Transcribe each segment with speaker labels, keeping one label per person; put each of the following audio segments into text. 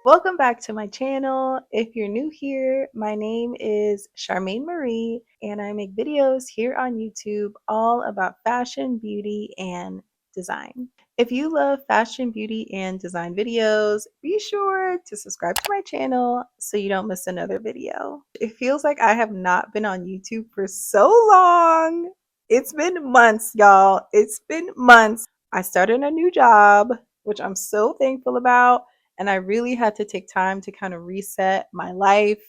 Speaker 1: Welcome back to my channel. If you're new here, my name is Charmaine Marie, and I make videos here on YouTube all about fashion, beauty, and design. If you love fashion, beauty, and design videos, be sure to subscribe to my channel so you don't miss another video. It feels like I have not been on YouTube for so long. It's been months, y'all. It's been months. I started a new job, which I'm so thankful about. And I really had to take time to kind of reset my life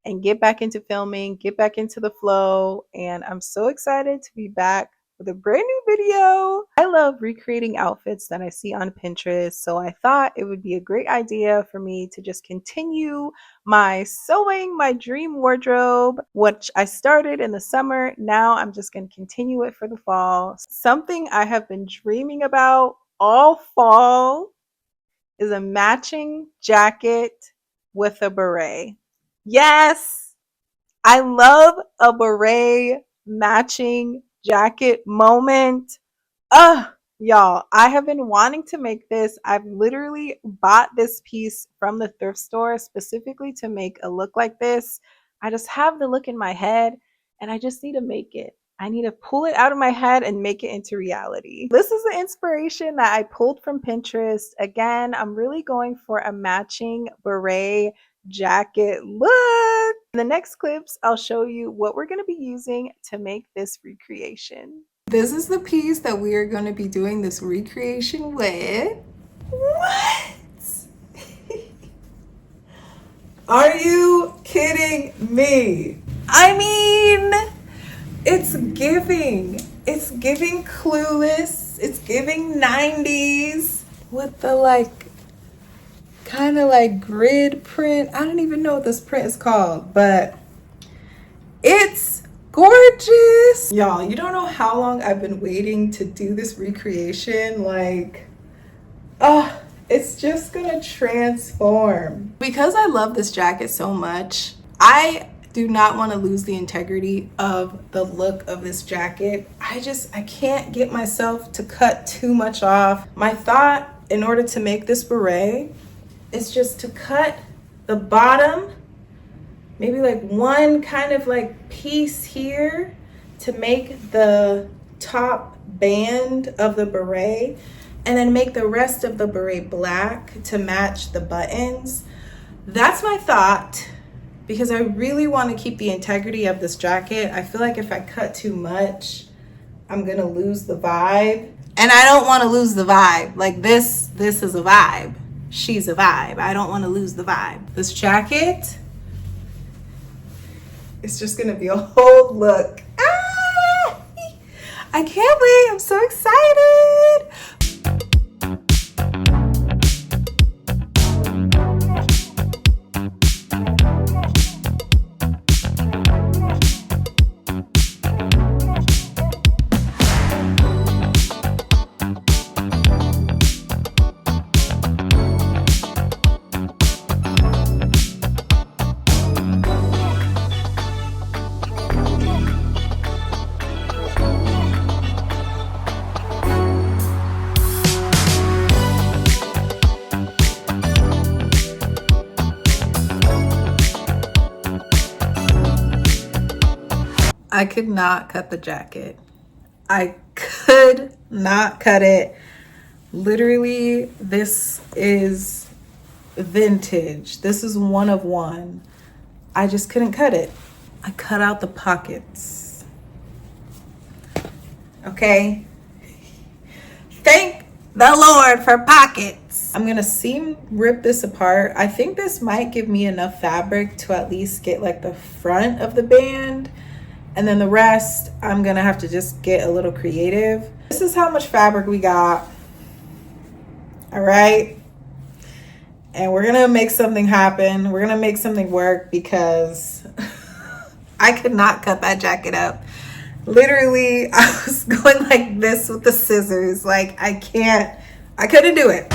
Speaker 1: and get back into filming, get back into the flow. And I'm so excited to be back with a brand new video. I love recreating outfits that I see on Pinterest. So I thought it would be a great idea for me to just continue my sewing my dream wardrobe, which I started in the summer. Now I'm just going to continue it for the fall. Something I have been dreaming about all fall is a matching jacket with a beret. Yes, I love a beret matching jacket moment. Y'all, I have been wanting to make this. I've literally bought this piece from the thrift store specifically to make a look like this. I just have the look in my head and I just need to make it. I need to pull it out of my head and make it into reality. This is the inspiration that I pulled from Pinterest. Again, I'm really going for a matching beret jacket look. In the next clips, I'll show you what we're going to be using to make this recreation. This is the piece that we are going to be doing this recreation with. What? Are you kidding me? I mean, it's giving Clueless. It's giving 90s with the kind of grid print. I don't even know what this print is called, but it's gorgeous. Y'all, you don't know how long I've been waiting to do this recreation. It's just gonna transform. Because I love this jacket so much, I do not want to lose the integrity of the look of this jacket. I can't get myself to cut too much off. My thought in order to make this beret is just to cut the bottom, maybe one kind of piece here to make the top band of the beret, and then make the rest of the beret black to match the buttons. That's my thought, because I really want to keep the integrity of this jacket. I feel like if I cut too much, I'm gonna lose the vibe. And I don't want to lose the vibe. This is a vibe. She's a vibe. I don't want to lose the vibe. This jacket, it's just gonna be a whole look. I can't wait. I'm so excited. I could not cut the jacket. I could not cut it. Literally, this is vintage. This is one of one. I just couldn't cut it. I cut out the pockets. Okay? Thank the Lord for pockets. I'm gonna seam rip this apart. I think this might give me enough fabric to at least get the front of the band. And then the rest, I'm gonna have to just get a little creative. This is how much fabric we got. All right. And we're gonna make something happen. We're gonna make something work, because I could not cut that jacket up. Literally, I was going like this with the scissors. I couldn't do it.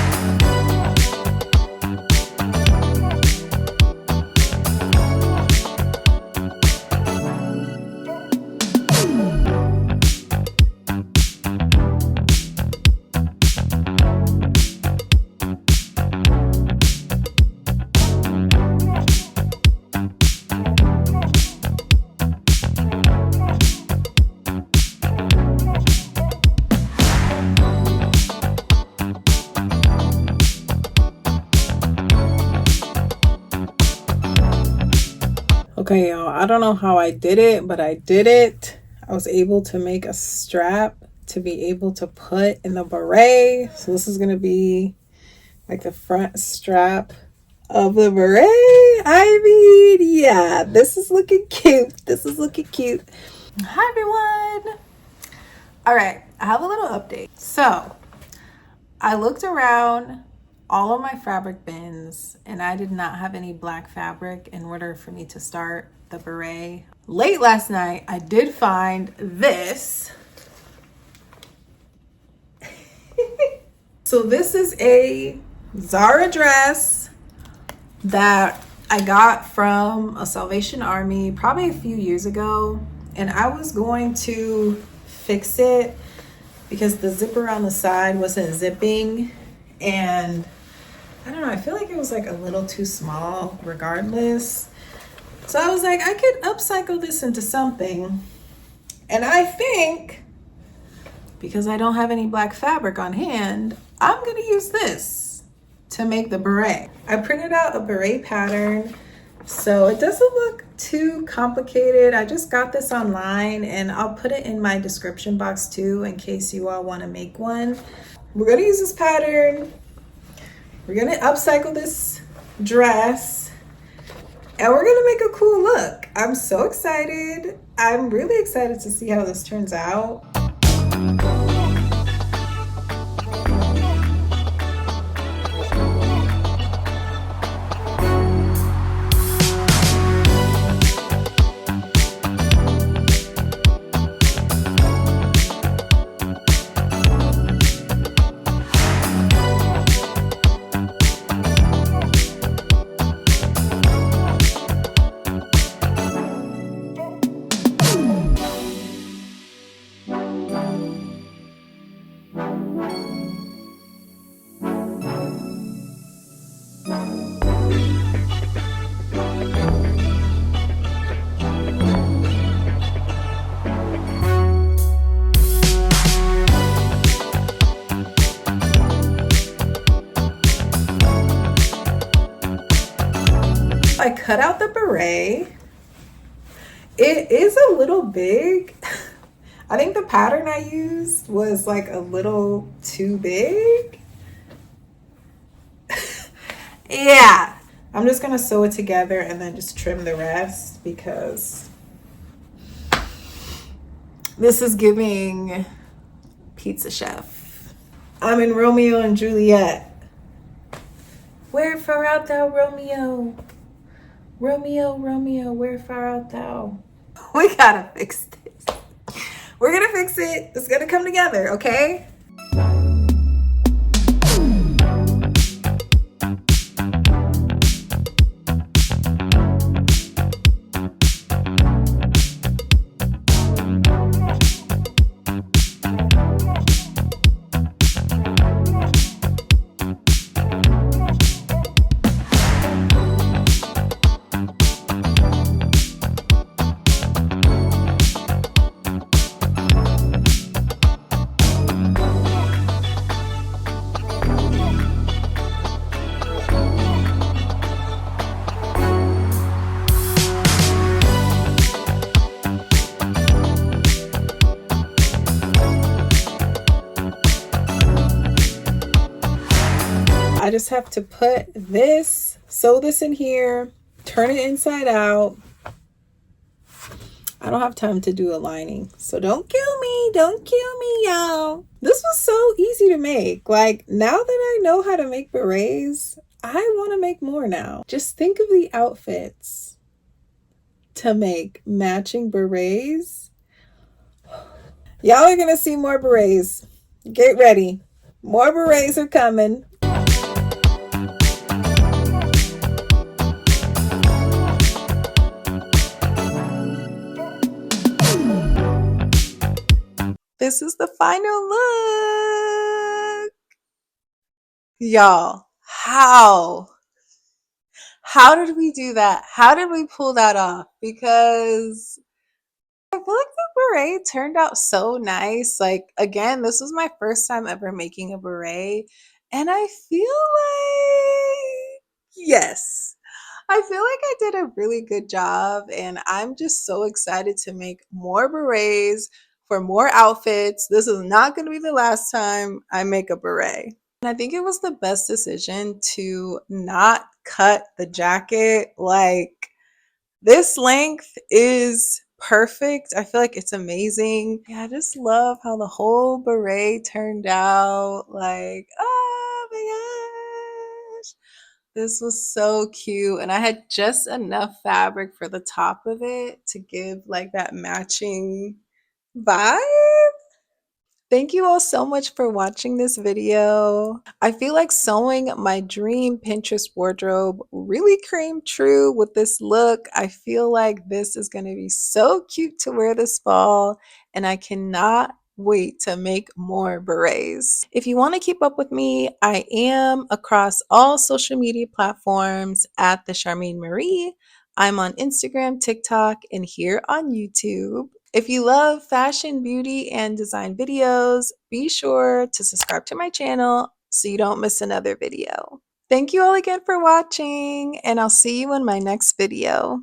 Speaker 2: Okay, y'all, I don't know how I did it, but I did it. I was able to make a strap to be able to put in the beret. So this is going to be like the front strap of the beret. I mean, yeah, this is looking cute. This is looking cute. Hi, everyone. All right, I have a little update. So I looked around all of my fabric bins and I did not have any black fabric in order for me to start the beret. Late last night, I did find this. So this is a Zara dress that I got from a Salvation Army probably a few years ago. And I was going to fix it because the zipper on the side wasn't zipping. And I don't know, I feel like it was like a little too small regardless. So I was like, I could upcycle this into something. And I think because I don't have any black fabric on hand, I'm gonna use this to make the beret. I printed out a beret pattern, so it doesn't look too complicated. I just got this online and I'll put it in my description box too in case you all wanna make one. We're gonna use this pattern. We're gonna upcycle this dress and we're gonna make a cool look. I'm so excited. I'm really excited to see how this turns out. I cut out the beret. It is a little big. I think the pattern I used was like a little too big. Yeah, I'm just gonna sew it together and then just trim the rest because this is giving pizza chef. I'm in Romeo and Juliet. Wherefore art thou, Romeo? Romeo, Romeo, wherefore art thou? We gotta fix this. We're gonna fix it. It's gonna come together, okay? I just have to put this, sew this in here, turn it inside out. I don't have time to do a lining, so don't kill me. Don't kill me, y'all. This was so easy to make. Like, now that I know how to make berets, I want to make more now. Just think of the outfits to make matching berets. Y'all are going to see more berets. Get ready. More berets are coming. This is the final look. Y'all, how did we do that? How did we pull that off? Because I feel like the beret turned out so nice. Like, again, this was my first time ever making a beret. And I feel like, yes,
Speaker 1: I feel like I did a really good job, and I'm just so excited to make more berets for more outfits. This is not going to be the last time I make a beret. And I think it was the best decision to not cut the jacket. Like, this length is perfect. I feel like it's amazing. Yeah, I just love how the whole beret turned out. Like, oh my gosh. This was so cute. And I had just enough fabric for the top of it to give like that matching vibe. Thank you all so much for watching this video. I feel like sewing my dream Pinterest wardrobe really came true with this look. I feel like this is going to be so cute to wear this fall, and I cannot wait to make more berets. If you want to keep up with me, I am across all social media platforms at the Charmaine Marie. I'm on Instagram, TikTok, and here on YouTube. If you love fashion, beauty, and design videos, be sure to subscribe to my channel so you don't miss another video. Thank you all again for watching, and I'll see you in my next video.